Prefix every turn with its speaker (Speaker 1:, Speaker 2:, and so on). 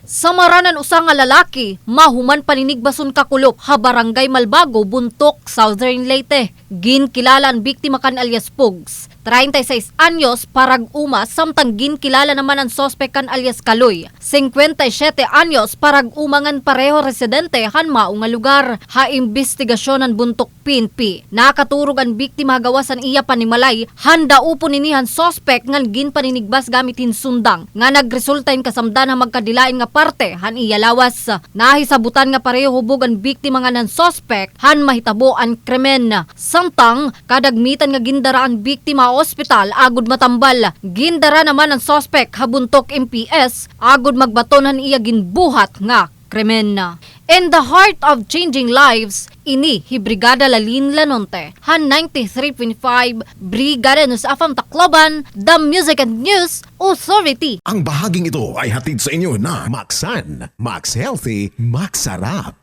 Speaker 1: Samaranan usa nga lalaki, Mahuman Paninigbason kakulop, ha Barangay Malbago, Buntok, Southern Leyte. Ginkilala ang biktima kan alias Pugs, 36 anyos, parag uma, samtang ginkilala naman ang sospek kan alias Kaloy, 57 anyos, parag umangan pareho residente han mao nga lugar. Ha investigasyon ang Buntok PNP. Nakaturog ang biktima gawasan iya panimalay, handa upo ninihan sospek ngan ginpaninigbas gamit hinsundang nga nagresulta in kasamdan ha magkadilain nga parte han iya lawas. Nahisabutan nga pareho hubog ang biktima nga ng sospek han mahitabo ang krimen. Samtang kadagmitan nga gindara ang biktima ospital agud matambal. Gindara naman ang sospek ha Buntok MPS agud magbaton han iya ginbuhat nga krimen. In the heart of changing lives, ini hi Brigada Lalyn Lanonte, han 93.5 Brigada News Afam Tacloban, The Music and News Authority.
Speaker 2: Ang bahaging ito ay hatid sa inyo na Maxan, Max Healthy, Max Sarap.